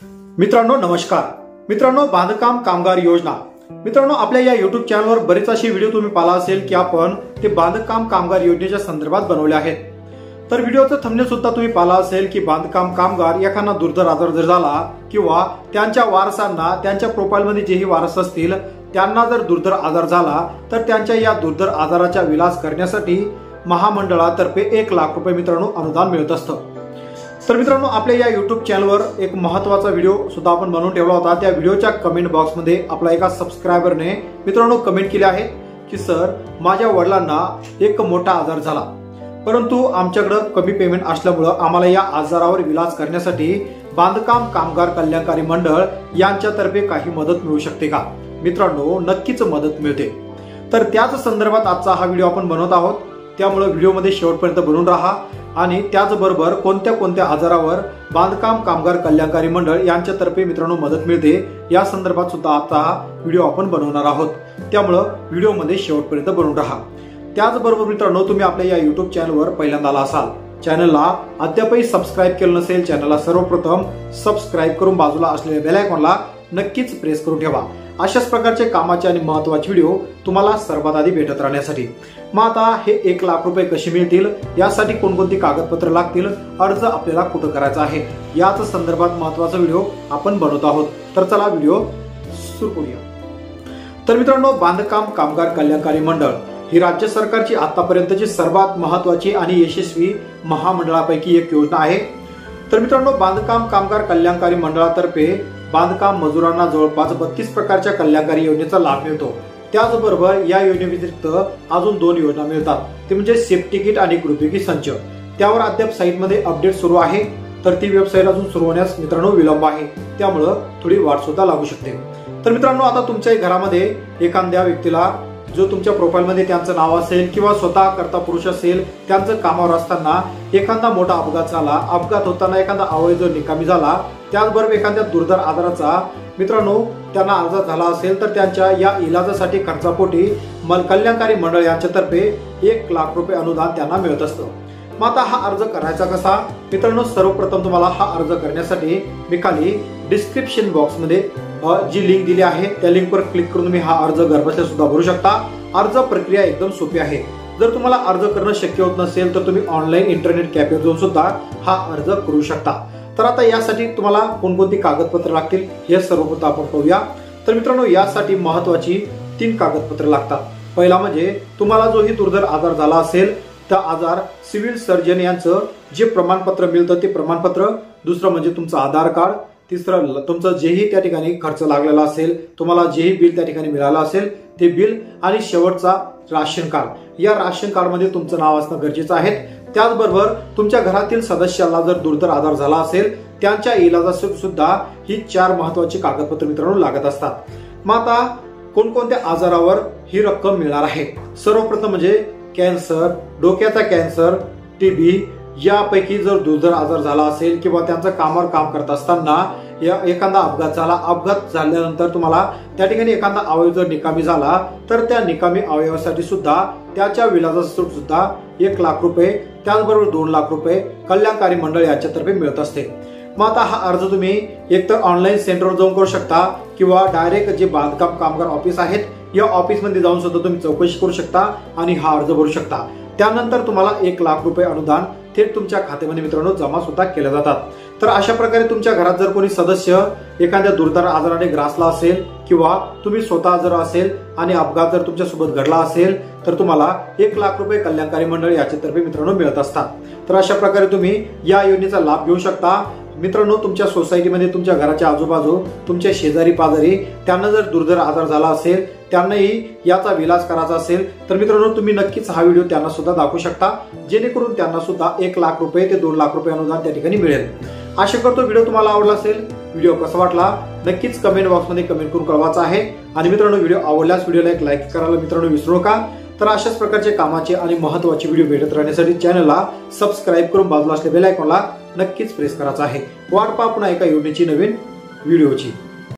मित्रांनो नमस्कार। मित्रांनो बांधकाम कामगार योजना, मित्रांनो आपल्या या YouTube चॅनलवर बरेच असे व्हिडिओ तुम्ही पाहिला असेल की आपण ते बांधकाम कामगार योजनेच्या संदर्भात बनवले आहेत। तर व्हिडिओचं थंबनेल सुद्धा तुम्ही पाहिला असेल की बांधकाम कामगार एखादा दुर्धर आजार जर झाला किंवा त्यांच्या वारसांना त्यांच्या प्रोफाइलमध्ये जेही वारस असतील त्यांना जर दुर्धर आजार झाला तर त्यांच्या या दुर्धर आजाराचा विलास करण्यासाठी महामंडळातर्फे 1 लाख रुपये मित्रांनो अनुदान मिळत असतं। तर मित्रांनो आपल्या या YouTube चॅनलवर एक महत्त्वाचा व्हिडिओ सुद्धा आपण बनवून ठेवला होता। त्या व्हिडिओच्या कमेंट बॉक्समध्ये आपला एका सबस्क्रायबरने मित्रांनो कमेंट केली आहे की सर माझ्या वडिलांना एक मोठा आजार झाला परंतु आमच्याकडे कमी पेमेंट असल्यामुळे आम्हाला या आजारावर विलास करण्यासाठी बांधकाम कामगार कल्याणकारी मंडळ यांच्यातर्फे काही मदत मिळू शकते का? मित्रांनो नक्कीच मदत मिळते। तर त्याच संदर्भात आजचा हा व्हिडिओ आपण बनवत आहोत, त्यामुळे व्हिडिओमध्ये शेवटपर्यंत बनून राहा आणि त्याचबरोबर कोणत्या कोणत्या आजारावर बांधकाम कामगार कल्याणकारी मंडळ यांच्यातर्फे मित्रांनो मदत मिळते या संदर्भात सुद्धा आजचा हा व्हिडिओ आपण बनवणार आहोत, त्यामुळे व्हिडिओमध्ये शेवटपर्यंत बनून राहा। त्याचबरोबर मित्रांनो तुम्ही आपल्या या YouTube चॅनलवर पहिल्यांदा आला असाल, चॅनलला अद्यापही सबस्क्राईब केलं नसेल चॅनलला सर्वप्रथम सबस्क्राईब करून बाजूला असलेल्या बेल आयकॉनला नक्कीच प्रेस करून ठेवा, अशाच प्रकारचे कामाचे आणि महत्त्वाचे व्हिडिओ तुम्हाला सर्वात आधी भेटत राहण्यासाठी। मग आता हे 1 लाख रुपये कसे मिळतील, यासाठी कोणकोणती कागदपत्र लागतील, अर्ज आपल्याला कुठं करायचा आहे याच संदर्भात महत्त्वाचा व्हिडिओ आपण बनवत आहोत। तर चला व्हिडिओ सुरू करूया। तर मित्रांनो बांधकाम कामगार कल्याणकारी मंडळ ही राज्य सरकारची आतापर्यंतची सर्वात महत्त्वाची आणि यशस्वी महामंडळापैकी एक योजना आहे। तर मित्रांनो बांधकाम कामगार कल्याणकारी मंडळातर्फे बांधकाम मजुरांना जवळपास 32 प्रकारच्या कल्याणकारी योजनेचा लाभ मिळतो। त्याचबरोबर या योजनेव्यतिरिक्त अजून 2 योजना मिळतात, ते म्हणजे सेफ्टी किट आणि गृहपैकी संच। त्यावर अद्याप साईटमध्ये अपडेट सुरू आहे, तर ती वेबसाईट अजून सुरू होण्यास मित्रांनो विलंब आहे, त्यामुळे थोडी वाट सुद्धा लागू शकते। तर मित्रांनो आता तुमच्या घरामध्ये एखाद्या व्यक्तीला जो तुमच्या प्रोफाइलमध्ये त्यांचं नाव असेल किंवा स्वतः करता पुरुष असेल, त्यांचं कामावर असताना एखादा मोठा अपघात झाला, अपघात होताना एखादा अवयव जर निकामी झाला, त्याचबरोबर एखाद्या दुर्धर आजाराचा मित्रांनो त्यांना आजार झाला असेल तर त्यांच्या या इलाजासाठी खर्चापोटी कल्याणकारी मंडळ यांच्यातर्फे 1 लाख रुपये अनुदान त्यांना मिळत असतं। मग आता हा अर्ज करायचा कसा? मित्रांनो सर्वप्रथम तुम्हाला हा अर्ज करण्यासाठी मी खाली डिस्क्रिप्शन बॉक्समध्ये जी लिंक दिली आहे त्या लिंकवर क्लिक करून तुम्ही हा अर्ज घरबसल्या सुद्धा भरू शकता। अर्ज प्रक्रिया एकदम सोपी आहे। जर तुम्हाला अर्ज करणं शक्य होत नसेल तर तुम्ही ऑनलाईन इंटरनेट कॅफेवर जाऊन सुद्धा हा अर्ज करू शकता। तर आता यासाठी तुम्हाला कोणकोणती कागदपत्र लागतील हे सर्वप्रथम आपण पाहूया। तर मित्रांनो यासाठी महत्त्वाची 3 कागदपत्र लागतात। पहिला म्हणजे तुम्हाला जो ही दुर्धर आजार झाला असेल त्या आजार सिव्हिल सर्जन यांचं जे प्रमाणपत्र मिळतं ते प्रमाणपत्र, दुसरं म्हणजे तुमचं आधार कार्ड, तिसरं तुमचं जेही त्या ठिकाणी खर्च लागलेला असेल, तुम्हाला जेही बिल त्या ठिकाणी मिळालं असेल ते बिल, आणि शेवटचा राशन कार्ड। या राशन कार्डमध्ये तुमचं नाव असणं गरजेचं आहे। त्याचबरोबर तुमच्या घरातील सदस्याला जर दुर्धर आजार झाला असेल त्यांच्या इलाजासाठी सुद्धा ही 4 महत्त्वाची कागदपत्र मित्रांनो लागत असतात। मग आता कोणकोणत्या आजारावर ही रक्कम मिळणार आहे? सर्वप्रथम म्हणजे कॅन्सर, डोक्याचा कॅन्सर, टीबी यापैकी जर दुर्धर आजार झाला असेल किंवा त्यांचं कामावर काम करत असताना एखादा अपघात झाला, अपघात झाल्यानंतर तुम्हाला त्या ठिकाणी एखादा अवयव जर निकामी झाला तर त्या निकामी अवयवासाठी सुद्धा त्याच्या विलासासाठी सुद्धा 1 लाख रुपये, त्याचबरोबर 2 लाख रुपये कल्याणकारी मंडळ यांच्यातर्फे मिळत असते। मग आता हा अर्ज तुम्ही एकतर ऑनलाईन सेंटरवर जाऊन करू शकता किंवा डायरेक्ट जे बांधकाम कामगार ऑफिस आहेत या ऑफिसमध्ये जाऊन सुद्धा तुम्ही चौकशी करू शकता आणि हा अर्ज भरू शकता। त्यानंतर तुम्हाला 1 लाख रुपये अनुदान थेट तुमच्या खात्यामध्ये मित्रांनो जमा सुद्धा केले जातात। तर अशा प्रकारे तुमच्या घरात जर कोणी सदस्य एखाद्या दुर्धर आजाराने ग्रासला असेल किंवा तुम्ही स्वतः जर असेल आणि अपघात जर तुमच्यासोबत घडला असेल तर तुम्हाला 1 लाख रुपये कल्याणकारी मंडळ याच्यातर्फे मित्रांनो मिळत असतात। तर अशा प्रकारे तुम्ही या योजनेचा लाभ घेऊ शकता। मित्रांनो तुमच्या सोसायटीमध्ये तुमच्या घराच्या आजूबाजू तुमच्या शेजारी पाजारी त्यांना जर दुर्धर आजार झाला असेल, त्यांनाही याचा विलास करायचा असेल तर मित्रांनो तुम्ही नक्कीच हा व्हिडिओ त्यांना सुद्धा दाखवू शकता, जेणेकरून त्यांना सुद्धा 1 लाख रुपये ते 2 लाख रुपये अनुदान त्या ठिकाणी मिळेल। आशा करतो व्हिडिओ तुम्हाला आवडला असेल। व्हिडिओ कसा वाटला नक्कीच कमेंट बॉक्समध्ये कमेंट करून कळवायचं आहे। आणि मित्रांनो व्हिडिओ आवडल्यास व्हिडिओला एक लाईक करायला मित्रांनो विसरू नका। तर अशाच प्रकारचे कामाचे आणि महत्त्वाचे व्हिडिओ भेटत राहण्यासाठी चॅनलला सबस्क्राईब करून बाजूला असलेल्या बेल आयकॉनला नक्कीच प्रेस करायचा आहे। वाट पहा पुन्हा एका योजनेची नवीन व्हिडिओची।